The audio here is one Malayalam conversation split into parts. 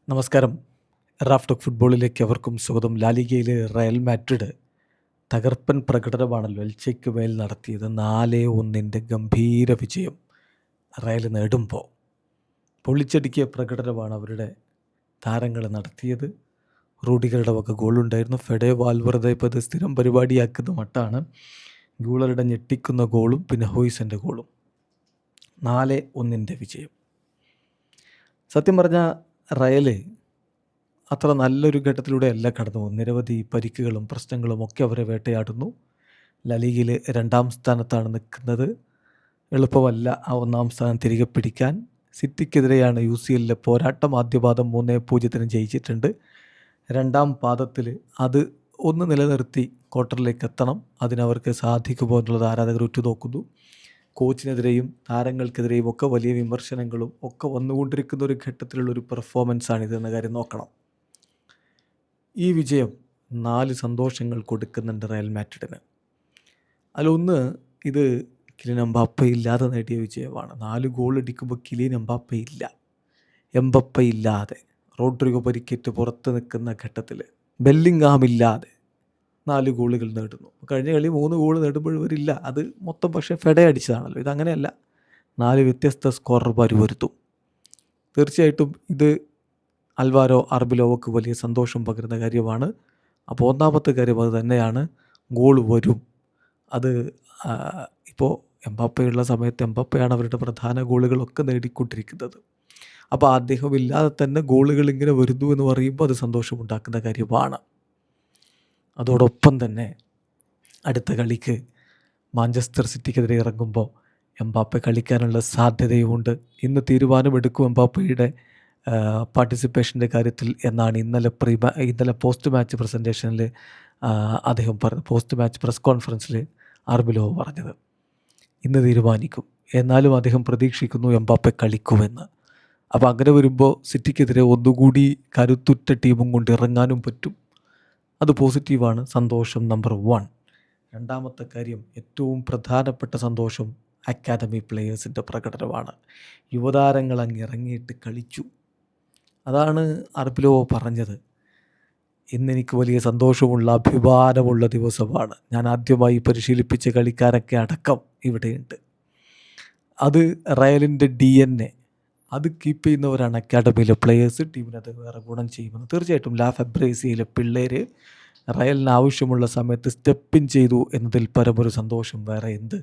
നമസ്കാരം. റാഫ് ടോക്ക് ഫുട്ബോളിലേക്ക് അവർക്കും സ്വാഗതം. ലാലിഗയിലെ റയൽ മാഡ്രിഡ് തകർപ്പൻ പ്രകടനമാണല്ലോ എൽച്ചയ്ക്ക് മേൽ നടത്തിയത്. 4-1 ഗംഭീര വിജയം റയൽ നേടുമ്പോൾ പൊളിച്ചടുക്കിയ പ്രകടനമാണ് അവരുടെ താരങ്ങൾ നടത്തിയത്. റൂഡിഗറുടെ വക ഗോളുണ്ടായിരുന്നു. ഫെഡെ വാൽവെർദെ ഇപ്പോൾ ഇത് സ്ഥിരം പരിപാടിയാക്കുന്ന മട്ടാണ്. ഗൂളറുടെ ഞെട്ടിക്കുന്ന ഗോളും പിന്നെ ഹോയ്സൻ്റെ ഗോളും. 4-1 വിജയം. സത്യം പറഞ്ഞാൽ റയൽ അത്ര നല്ലൊരു ഘട്ടത്തിലൂടെയല്ല കടന്നു പോകുന്നത്. നിരവധി പരിക്കുകളും പ്രശ്നങ്ങളും ഒക്കെ അവരെ വേട്ടയാടുന്നു. ലലീഗയിൽ 2ാം സ്ഥാനത്താണ് നിൽക്കുന്നത്. എളുപ്പമല്ല ആ 1ാം സ്ഥാനം തിരികെ പിടിക്കാൻ. സിറ്റിക്കെതിരെയാണ് UCLലെ പോരാട്ടം. ആദ്യ പാദം 3-0 ജയിച്ചിട്ടുണ്ട്. 2ാം പാദത്തിൽ അത് ഒന്ന് നിലനിർത്തി ക്വാർട്ടറിലേക്ക് എത്തണം. അതിനവർക്ക് സാധിക്കുമോ എന്നുള്ളത് ആരാധകർ ഉറ്റുനോക്കുന്നു. കോച്ചിനെതിരെയും താരങ്ങൾക്കെതിരെയും ഒക്കെ വലിയ വിമർശനങ്ങളും ഒക്കെ വന്നുകൊണ്ടിരിക്കുന്ന ഒരു ഘട്ടത്തിലുള്ളൊരു പെർഫോമൻസാണിതെന്ന കാര്യം നോക്കണം. ഈ വിജയം 4 സന്തോഷങ്ങൾ കൊടുക്കുന്നുണ്ട് റയൽ മാഡ്രിഡിന്. അതിലൊന്ന്, ഇത് കിലിയൻ എംബാപ്പെ ഇല്ലാതെ നേടിയ വിജയമാണ്. 4 ഗോൾ അടിക്കുമ്പോൾ കിലിയൻ എംബാപ്പെ ഇല്ല. എംബാപ്പെ ഇല്ലാതെ, റോഡ്രിഗോ പരിക്കേറ്റ് പുറത്ത് നിൽക്കുന്ന ഘട്ടത്തിൽ, ബെല്ലിംഗ്ഹാം ഇല്ലാതെ 4 ഗോളുകൾ നേടുന്നു. കഴിഞ്ഞ കളി 3 ഗോൾ നേടുമ്പോൾ ഇവരില്ല. അത് മൊത്തം പക്ഷേ ഫെഡെ അടിച്ചതാണല്ലോ. ഇതങ്ങനെയല്ല, 4 വ്യത്യസ്ത സ്കോറർമാർ വരുത്തും. തീർച്ചയായിട്ടും ഇത് അൽവാരോ അർബിലോവക്ക് വലിയ സന്തോഷം പകരുന്ന കാര്യമാണ്. അപ്പോൾ 1ാമത്തെ കാര്യം അത് തന്നെയാണ്, ഗോൾ വരും. അത് ഇപ്പോൾ എംബാപ്പയുള്ള സമയത്ത് എംബാപ്പയാണ് അവരുടെ പ്രധാന ഗോളുകളൊക്കെ നേടിക്കൊണ്ടിരിക്കുന്നത്. അപ്പോൾ അദ്ദേഹം ഇല്ലാതെ തന്നെ ഗോളുകൾ ഇങ്ങനെ വരുന്നു എന്ന് പറയുമ്പോൾ അത് സന്തോഷമുണ്ടാക്കുന്ന കാര്യമാണ്. അതോടൊപ്പം തന്നെ അടുത്ത കളിക്ക് മാഞ്ചസ്റ്റർ സിറ്റിക്കെതിരെ ഇറങ്ങുമ്പോൾ എംബാപ്പെ കളിക്കാനുള്ള സാധ്യതയുമുണ്ട്. ഇന്ന് തീരുമാനമെടുക്കും എംബാപ്പയുടെ പാർട്ടിസിപ്പേഷൻ്റെ കാര്യത്തിൽ എന്നാണ് ഇന്നലെ പോസ്റ്റ് മാച്ച് പ്രസൻറ്റേഷനിൽ അദ്ദേഹം പോസ്റ്റ് മാച്ച് പ്രസ് കോൺഫറൻസിൽ അർബിലോ പറഞ്ഞത്. ഇന്ന് തീരുമാനിക്കും. എന്നാലും അദ്ദേഹം പ്രതീക്ഷിക്കുന്നു എംബാപ്പെ കളിക്കുമെന്ന്. അപ്പോൾ അങ്ങനെ വരുമ്പോൾ സിറ്റിക്കെതിരെ ഒന്നുകൂടി കരുത്തുറ്റ ടീമും കൊണ്ട് ഇറങ്ങാനും പറ്റും. അത് പോസിറ്റീവാണ്. സന്തോഷം നമ്പർ 1. 2ാമത്തെ കാര്യം, ഏറ്റവും പ്രധാനപ്പെട്ട സന്തോഷം അക്കാദമി പ്ലെയേഴ്സിൻ്റെ പ്രകടനമാണ്. യുവതാരങ്ങൾ അങ്ങ് ഇറങ്ങിയിട്ട് കളിച്ചു. അതാണ് അർബിലോ പറഞ്ഞത്. ഇന്നെനിക്ക് വലിയ സന്തോഷമുള്ള അഭിമാനമുള്ള ദിവസമാണ്. ഞാൻ ആദ്യമായി പരിശീലിപ്പിച്ച കളിക്കാരൊക്കെ അടക്കം ഇവിടെയുണ്ട്. അത് റയലിൻ്റെ DNA അത് കീപ്പ് ചെയ്യുന്നവരാണ് അക്കാഡമിയിലെ പ്ലെയേഴ്സ്. ടീമിനത് വേറെ ഗുണം ചെയ്യുമെന്ന് തീർച്ചയായിട്ടും. ലാ ഫെബ്രേസിയിലെ പിള്ളേർ റയലിന് ആവശ്യമുള്ള സമയത്ത് സ്റ്റെപ്പിൻ ചെയ്തു എന്നതിൽ പരമൊരു സന്തോഷം വേറെ എന്ത്.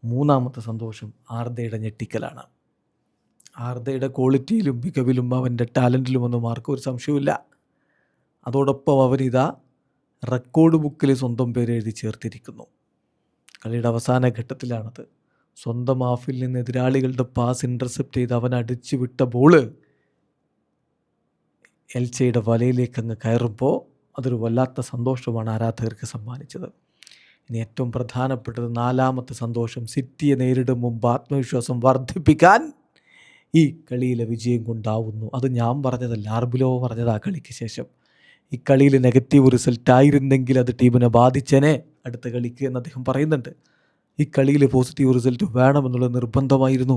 3ാമത്തെ സന്തോഷം ആർദയുടെ ഞെട്ടിക്കലാണ്. ആർദയുടെ ക്വാളിറ്റിയിലും മികവിലും അവൻ്റെ ടാലൻറ്റിലും ഒന്നും ആർക്കും ഒരു സംശയമില്ല. അതോടൊപ്പം അവനിതാ റെക്കോർഡ് ബുക്കിൽ സ്വന്തം പേര് എഴുതി ചേർത്തിരിക്കുന്നു. കളിയുടെ അവസാന ഘട്ടത്തിലാണത്. സ്വന്തം ഹാഫിൽ നിന്ന് എതിരാളികളുടെ പാസ് ഇൻ്റർസെപ്റ്റ് ചെയ്ത് അവൻ അടിച്ചു വിട്ട ബോള് എൽച്ചയുടെ വലയിലേക്ക് അങ്ങ് കയറുമ്പോൾ അതൊരു വല്ലാത്ത സന്തോഷമാണ് ആരാധകർക്ക് സമ്മാനിച്ചത്. ഇനി ഏറ്റവും പ്രധാനപ്പെട്ടത് 4ാമത്തെ സന്തോഷം, സിറ്റിയെ നേരിടും മുമ്പ് ആത്മവിശ്വാസം വർദ്ധിപ്പിക്കാൻ ഈ കളിയിലെ വിജയം കൊണ്ടാവുന്നു. അത് ഞാൻ പറഞ്ഞതല്ല, ആർബിലോ പറഞ്ഞത് ആ കളിക്ക് ശേഷം. ഈ കളിയിൽ നെഗറ്റീവ് റിസൾട്ട് ആയിരുന്നെങ്കിൽ അത് ടീമിനെ ബാധിച്ചേനെ അടുത്ത കളിക്ക് എന്ന് അദ്ദേഹം പറയുന്നുണ്ട്. ഈ കളിയിൽ പോസിറ്റീവ് റിസൾട്ട് വേണമെന്നുള്ള നിർബന്ധമായിരുന്നു.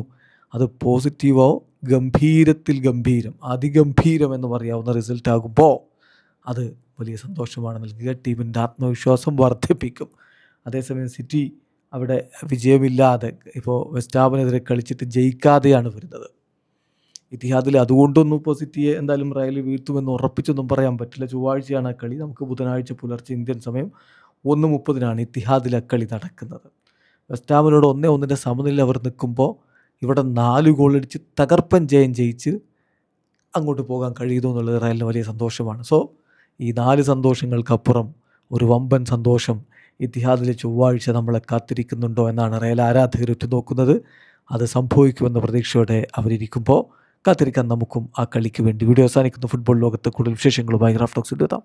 അത് പോസിറ്റീവോ ഗംഭീരത്തിൽ ഗംഭീരം, അതിഗംഭീരം എന്ന് പറയാവുന്ന റിസൾട്ട് ആകുമ്പോൾ അത് വലിയ സന്തോഷമാണ് നൽകുക. ടീമിൻ്റെ ആത്മവിശ്വാസം വർദ്ധിപ്പിക്കും. അതേസമയം സിറ്റി അവിടെ വിജയമില്ലാതെ ഇപ്പോൾ വെസ്റ്റാമിനെതിരെ കളിച്ചിട്ട് ജയിക്കാതെയാണ് വരുന്നത്. ഇത്തിഹാദിൽ അതുകൊണ്ടൊന്നും ഇപ്പോൾ സിറ്റിയെ എന്തായാലും റയൽ വീഴ്ത്തുമെന്ന് ഉറപ്പിച്ചൊന്നും പറയാൻ പറ്റില്ല. ചൊവ്വാഴ്ചയാണ് ആ കളി. നമുക്ക് ബുധനാഴ്ച പുലർച്ചെ ഇന്ത്യൻ സമയം 1:30 ഇത്തിഹാദിൽ ആ കളി നടക്കുന്നത്. വെസ്റ്റാമിനോട് 1-1 സമനില അവർ നിൽക്കുമ്പോൾ ഇവിടെ 4 ഗോളടിച്ച് തകർപ്പൻ ജയം ജയിച്ച് അങ്ങോട്ട് പോകാൻ കഴിയുന്നു എന്നുള്ളത് റയലിന് വലിയ സന്തോഷമാണ്. സോ ഈ 4 സന്തോഷങ്ങൾക്കപ്പുറം ഒരു വമ്പൻ സന്തോഷം ഇത്തിഹാദിലെ ചൊവ്വാഴ്ച നമ്മളെ കാത്തിരിക്കുന്നുണ്ടോ എന്നാണ് റയൽ ആരാധകർ ഉറ്റുനോക്കുന്നത്. അത് സംഭവിക്കുമെന്ന പ്രതീക്ഷയോടെ അവരിയ്ക്കുമ്പോൾ കാത്തിരിക്കാൻ നമുക്കും ആ കളിക്ക് വേണ്ടി. വീഡിയോ അവസാനിക്കുന്ന ഫുട്ബോൾ ലോകത്ത് കൂടുതൽ വിശേഷങ്ങളുമായി റാഫ് ടോക്സിൽ എത്താം.